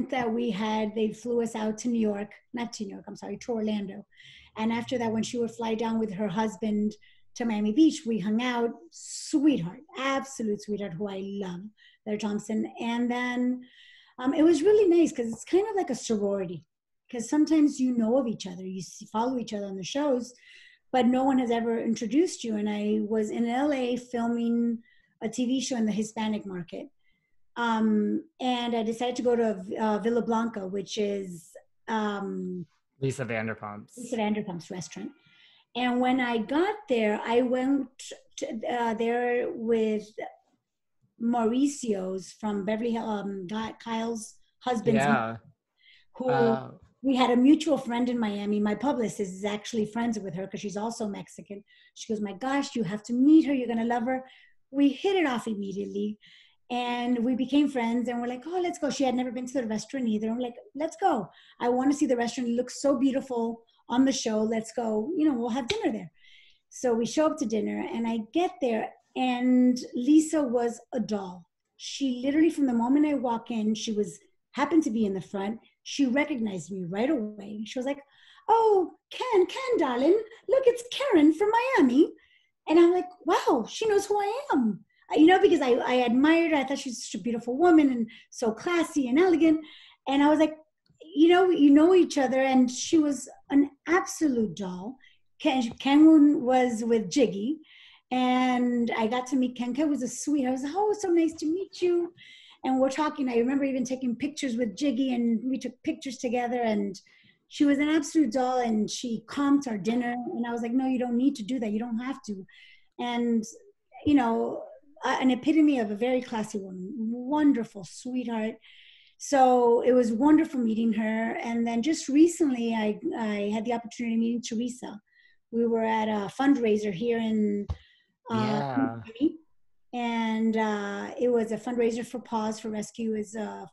that we had, they flew us out to New York, not to New York, I'm sorry, to Orlando. And after that, when she would fly down with her husband to Miami Beach, we hung out. Sweetheart, absolute sweetheart, who I love, Claire Thompson. And then it was really nice because it's kind of like a sorority. Because sometimes you know of each other, you follow each other on the shows, but no one has ever introduced you. And I was in LA filming a TV show in the Hispanic market. And I decided to go to Villa Blanca, which is Lisa Vanderpump's restaurant. And when I got there, I went there with Mauricio's from Beverly Hills, Kyle's husband's, who we had a mutual friend in Miami. My publicist is actually friends with her because she's also Mexican. She goes, my gosh, you have to meet her. You're going to love her. We hit it off immediately. And we became friends and we're like, oh, let's go. She had never been to the restaurant either. I'm like, let's go. I want to see the restaurant. It looks so beautiful on the show. Let's go. We'll have dinner there. So we show up to dinner and I get there and Lisa was a doll. She literally, from the moment I walk in, happened to be in the front. She recognized me right away. She was like, oh, Ken, darling, look, it's Karent from Miami. And I'm like, wow, she knows who I am. Because I admired her. I thought she was such a beautiful woman and so classy and elegant. And I was like, you know each other. And she was an absolute doll. Ken was with Jiggy. And I got to meet Ken. Ken was a sweetheart. I was like, oh, it's so nice to meet you. And we're talking. I remember even taking pictures with Jiggy. And we took pictures together. And she was an absolute doll. And she comped our dinner. And I was like, no, you don't need to do that. You don't have to. And, an epitome of a very classy woman, wonderful, sweetheart. So it was wonderful meeting her. And then just recently, I had the opportunity of meeting Teresa. We were at a fundraiser here in Miami, and it was a fundraiser for Paws for Rescue,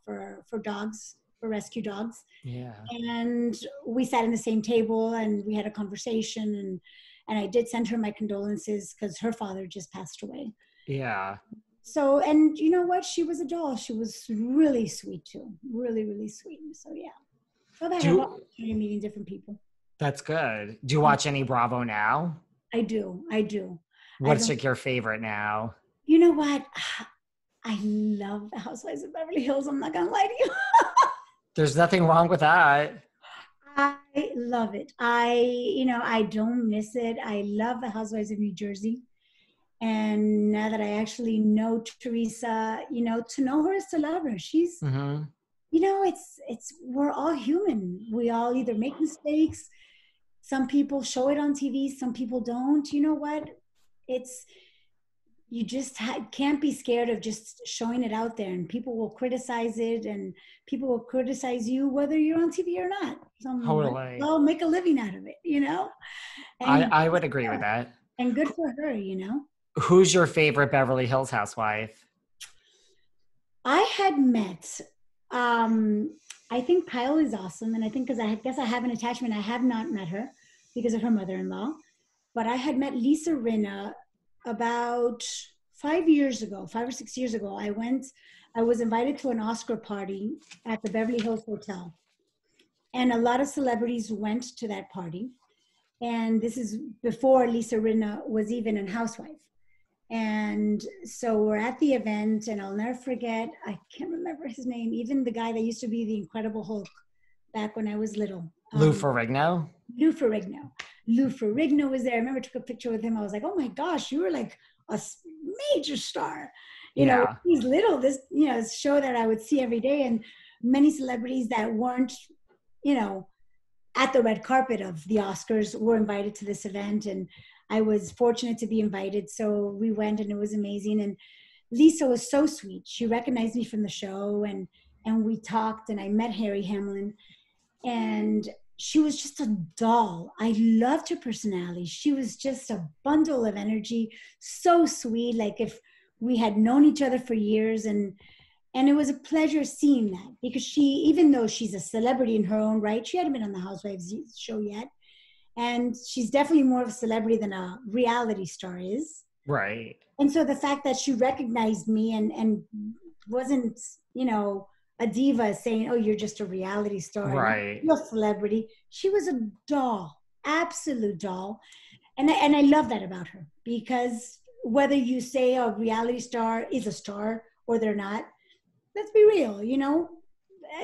for dogs, for rescue dogs. Yeah. And we sat in the same table and we had a conversation, and I did send her my condolences because her father just passed away. Yeah. So, and you know what? She was a doll. She was really sweet too. Really, really sweet. So, yeah. So that I love meeting different people. That's good. Do you watch any Bravo now? I do. What's your favorite now? You know what? I love the Housewives of Beverly Hills. I'm not going to lie to you. There's nothing wrong with that. I love it. I don't miss it. I love the Housewives of New Jersey. And now that I actually know Teresa, to know her is to love her. She's, we're all human. We all either make mistakes. Some people show it on TV. Some people don't. You know what? You just can't be scared of just showing it out there, and people will criticize it, and people will criticize you whether you're on TV or not. Totally. Well, make a living out of it, And I would agree with that. And good for her, Who's your favorite Beverly Hills housewife? I had met, I think Kyle is awesome. And I think because I guess I have an attachment, I have not met her because of her mother-in-law. But I had met Lisa Rinna about 5 or 6 years ago. I was invited to an Oscar party at the Beverly Hills Hotel. And a lot of celebrities went to that party. And this is before Lisa Rinna was even a housewife. And so we're at the event, and I'll never forget, I can't remember his name, even the guy that used to be the Incredible Hulk back when I was little. Lou Ferrigno? Lou Ferrigno was there. I remember I took a picture with him. I was like, oh my gosh, you were like a major star. He's little, this show that I would see every day, and many celebrities that weren't, at the red carpet of the Oscars were invited to this event. And I was fortunate to be invited. So we went, and it was amazing. And Lisa was so sweet. She recognized me from the show, and we talked, and I met Harry Hamlin, and she was just a doll. I loved her personality. She was just a bundle of energy, so sweet. Like if we had known each other for years, and it was a pleasure seeing that, because even though she's a celebrity in her own right, she hadn't been on the Housewives show yet. And she's definitely more of a celebrity than a reality star is. Right. And so the fact that she recognized me and wasn't, a diva saying, oh, you're just a reality star, right? You're a celebrity. She was a doll, absolute doll. And I love that about her, because whether you say a reality star is a star or they're not, let's be real,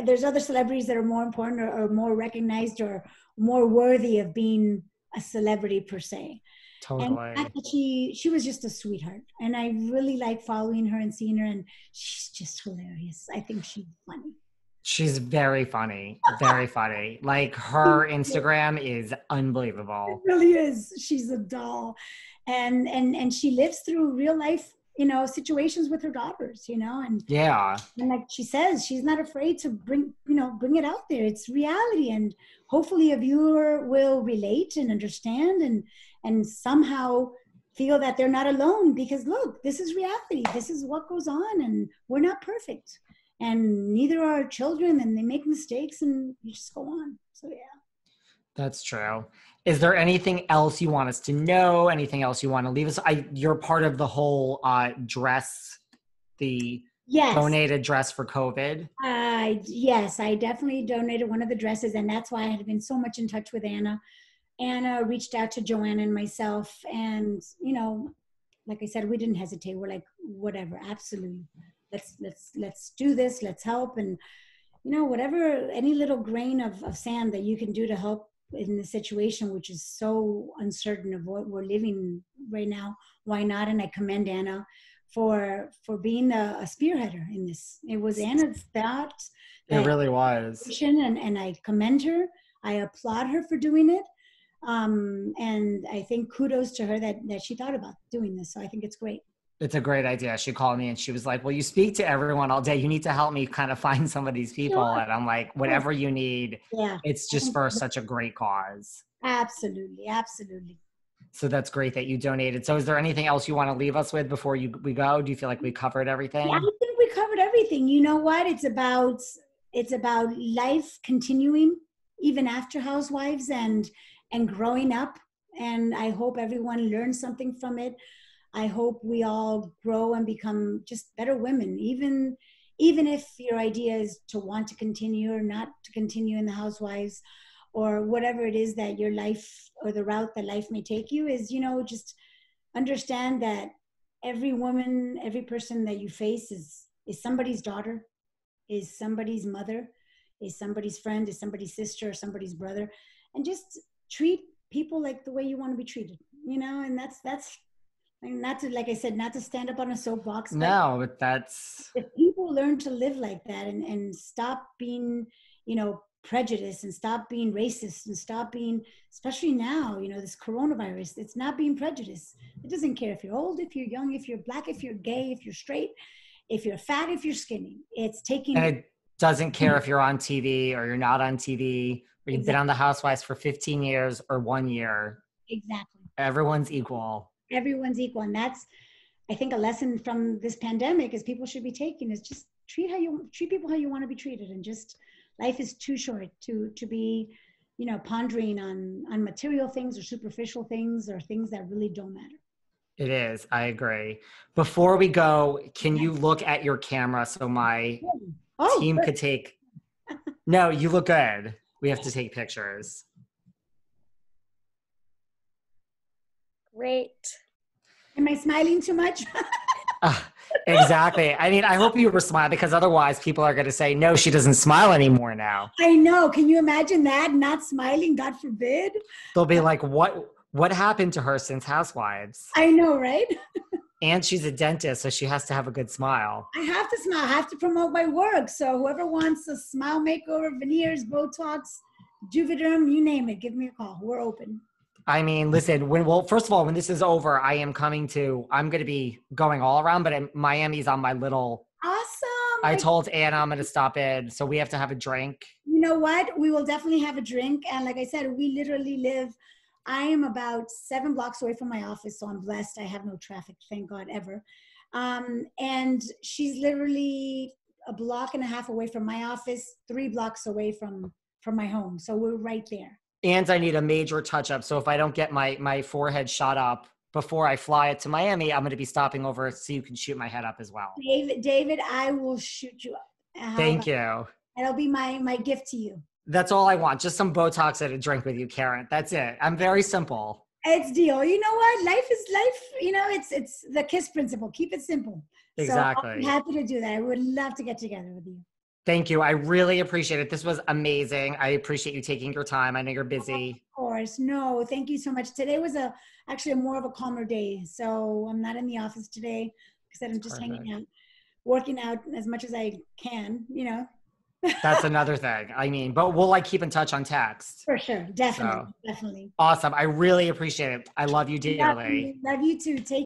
there's other celebrities that are more important or more recognized or more worthy of being a celebrity per se. Totally. And the fact that she was just a sweetheart, and I really like following her and seeing her, and she's just hilarious. I think she's funny. She's very funny, very funny. Like, her Instagram is unbelievable. It really is. She's a doll, and she lives through real life, situations with her daughters, and yeah, and like she says, she's not afraid to bring it out there. It's reality, and hopefully a viewer will relate and understand and somehow feel that they're not alone, because look, this is reality. This is what goes on, and we're not perfect. And neither are our children, and they make mistakes, and you just go on. So, yeah. That's true. Is there anything else you want us to know? Anything else you want to leave us? You're part of the whole dress, the donated dress for COVID. Yes, I definitely donated one of the dresses, and that's why I had been so much in touch with Anna. Anna reached out to Joanna and myself, and, like I said, we didn't hesitate. We're like, whatever, absolutely. Let's do this. Let's help. And, whatever, any little grain of sand that you can do to help in the situation, which is so uncertain of what we're living right now, why not? And I commend Anna for being a spearheader in this. It was Anna's thought. It really was. And I commend her. I applaud her for doing it. And I think kudos to her that she thought about doing this. So I think it's great. It's a great idea. She called me and she was like, well, you speak to everyone all day. You need to help me kind of find some of these people. Sure. And I'm like, whatever you need. Yeah. It's just for such a great cause. Absolutely. Absolutely. So that's great that you donated. So is there anything else you want to leave us with before we go? Do you feel like we covered everything? Yeah, I think we covered everything. You know what? It's about life continuing even after Housewives and growing up. And I hope everyone learns something from it. I hope we all grow and become just better women, even if your idea is to want to continue or not to continue in the Housewives, or whatever it is that your life or the route that life may take you is, just understand that every woman, every person that you face is somebody's daughter, is somebody's mother, is somebody's friend, is somebody's sister, or somebody's brother, and just treat people like the way you want to be treated, and that's not to, like I said, not to stand up on a soapbox. No, but that's... If people learn to live like that and stop being, prejudiced, and stop being racist, and stop being, especially now, this coronavirus, it's not being prejudiced. It doesn't care if you're old, if you're young, if you're black, if you're gay, if you're straight, if you're fat, if you're skinny. It's taking... And it doesn't care if you're on TV or you're not on TV, or you've been on the Housewives for 15 years or 1 year. Exactly. Everyone's equal. Everyone's equal. And that's, I think, a lesson from this pandemic is people should be taking is just treat people how you want to be treated. And just, life is too short to be, pondering on material things or superficial things or things that really don't matter. It is. I agree. Before we go, can you look at your camera so my team could take... No, you look good. We have to take pictures. Great. Am I smiling too much? Exactly. I mean, I hope you were smiling, because otherwise people are going to say, no, she doesn't smile anymore now. I know. Can you imagine that? Not smiling, God forbid. They'll be like, what happened to her since Housewives? I know, right? And she's a dentist, so she has to have a good smile. I have to smile. I have to promote my work. So whoever wants a smile makeover, veneers, Botox, Juvederm, you name it, give me a call. We're open. I mean, listen, first of all, when this is over, I'm going to be going all around, but Miami's on my little... Awesome. I told Anna I'm going to stop in, so we have to have a drink. You know what? We will definitely have a drink. And like I said, we literally I am about 7 blocks away from my office, so I'm blessed. I have no traffic, thank God, ever. And she's literally a block and a half away from my office, 3 blocks away from my home. So we're right there. And I need a major touch-up. So if I don't get my forehead shot up before I fly it to Miami, I'm going to be stopping over so you can shoot my head up as well. David, I will shoot you up. Thank you. That'll be my gift to you. That's all I want. Just some Botox and a drink with you, Karent. That's it. I'm very simple. It's deal. You know what? Life is life. You know, it's the KISS principle. Keep it simple. Exactly. So I'm happy to do that. I would love to get together with you. Thank you. I really appreciate it. This was amazing. I appreciate you taking your time. I know you're busy. Of course. No, thank you so much. Today was actually more of a calmer day. So I'm not in the office today because I'm just hanging out, working out as much as I can, you know. That's another thing. I mean, but we'll keep in touch on text. For sure. Definitely. Definitely. Awesome. I really appreciate it. I love you dearly. Love you too. Take